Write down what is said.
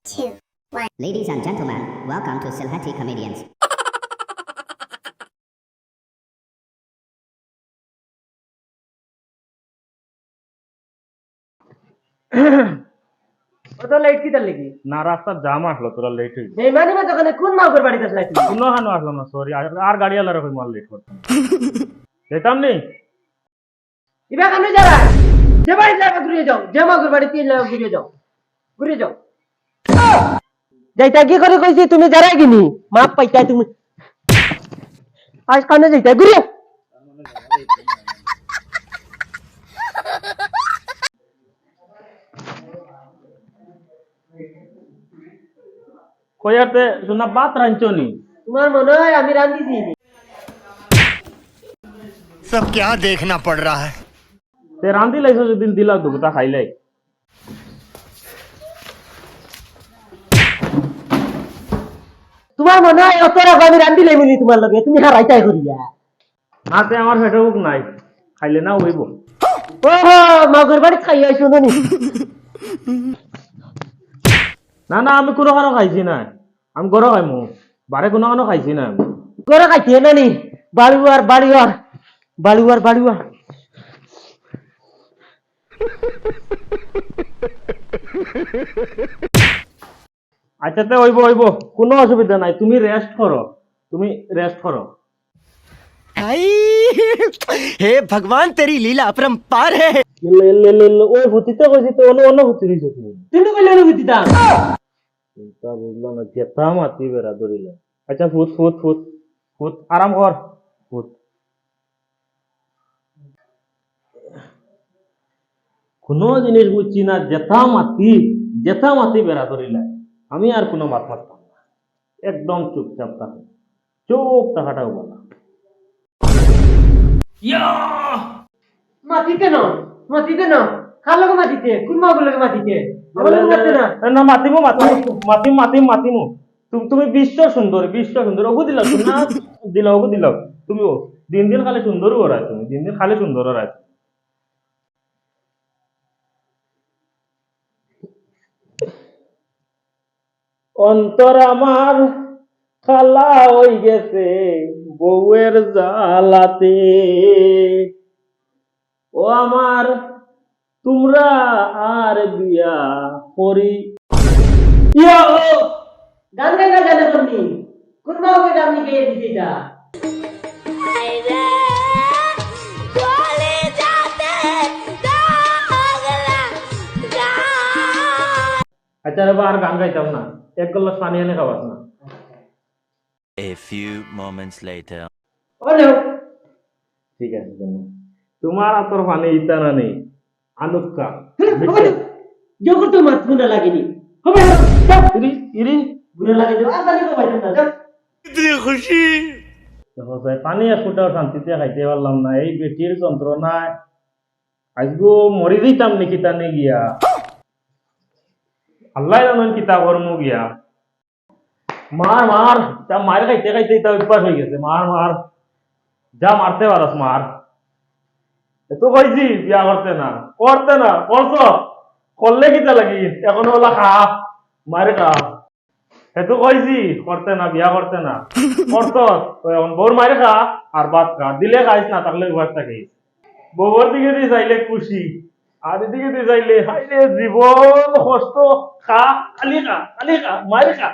two, one. Ladies and gentlemen, welcome to Silhati Comedians. ওটা late কি তার লাগি না রাস্তার জাম আসলো তোরা লেট হয়ে এই মানে মা দোকানে কোন মাগর বাড়িতে আসলাই তুমি কোনো হানো আসলো না সরি আর গাড়ি আলার কই মাল লেট করতাম যেতাম নি ইবা কানে যারা যে বাড়ি যাবা ঘুরে যাও যে মাগর বাড়িতে এলে ঘুরে যাও যাইতা কি করে কইছি তুমি যারা গিনি মাপ পাইতা তুমি আজ কানে যাইতা ঘুরে কইয়াতে শোনা বাত রাঞ্চনি তোমার মনে হয় আমি রান্দিছি सब क्या देखना पड़ रहा है। তে রান্দি লাইছো যেদিন দিলা দুটা খাইলাই তোমার মনে হয় অত রাগ আমি রান্দি লাইবনি তোমার লগে তুমি হারাইতাই করিয়া না তে আমার পেটে বুক নাই খাইলে না হইব ও মাগর বাড়ি খাই আইছো নি না না আমি কোনো খানো খাইছি না আমি গরো খাইমু বারে কোনো খানো খাইছি না আমি গোরা খাইতে না নি বাড়িওয়ার আচ্ছা তে হইব কোনো অসুবিধা নাই তুমি রেস্ট করো हे भगवान तेरी लीला अपरंपार है। ওই ভূতিতে কইছি তো অন্য ভূতি দিছো তুমি তুমি কইলে অনুভূতি দাও চিন্তা বুঝলাম না জেতা মাতি বেড়া ধরিলে আচ্ছা ফুট আরাম কর ফুট কোনো জিনিস বুঝছি না জেতা মাতি বেড়া ধরিলে আমি আর কোনো মাত মারতাম না একদম চুপচাপ থাকাটাও বলা মাটিতে ন কার লগে মাটিতে কোন মাগর লগে মাটিতে আমার লগে মাটিতে না না মাতিমু তুমি বিশ্ব সুন্দর ওগু দিল না ওগু দিল তুমি দিন খালি সুন্দর ওরাই তুমি দিন খালি সুন্দর ওরাই অন্তর আমার খালা হই গেছে বউয়ের জালাতে ও আমার তোমরা আর বিয়া করি গান গাই না জানে তুমি কোন মাগর গান নি গেয়ে দিছি এটা আচ্ছা রে আর গান গাইতাম না এক গ্লাস পানি এনে খাওয়াস না A few moments later. ওলো ঠিক আছে তোমার আর তোর পানি ইতা না নেই আনুকা জগত তো মাত গুনা লাগেনি হবে ইরি গুনা লাগে তো আসানি তো বাইতে না इतनी खुशी। পানি এক ফুটাও শান্তিতে খাইতে পারলাম না এই বেটির যন্ত্রণায় আজগো মরি দিতাম নাকি তানে গিয়া আল্লাহ জানেন কিতা করমু গিয়া মার যা মার খাইতে তা উৎপাস হয়ে গেছে মার যা মারতে পারস মার এত কইছি বিয়া করতে না করছ করলে কিতা লাগি এখন ওলা খা মারে খা এত কইছি করতে না বিয়া করতে না করত এখন বউর মারে খা আর ভাত খা দিলে খাইস না তাহলে উপাস থাকিস বউর দিকে দিয়ে চাইলে খুশি আর এদিকে দিয়ে চাইলে হাইলে জীবন কষ্ট খা খালি খা মারে খা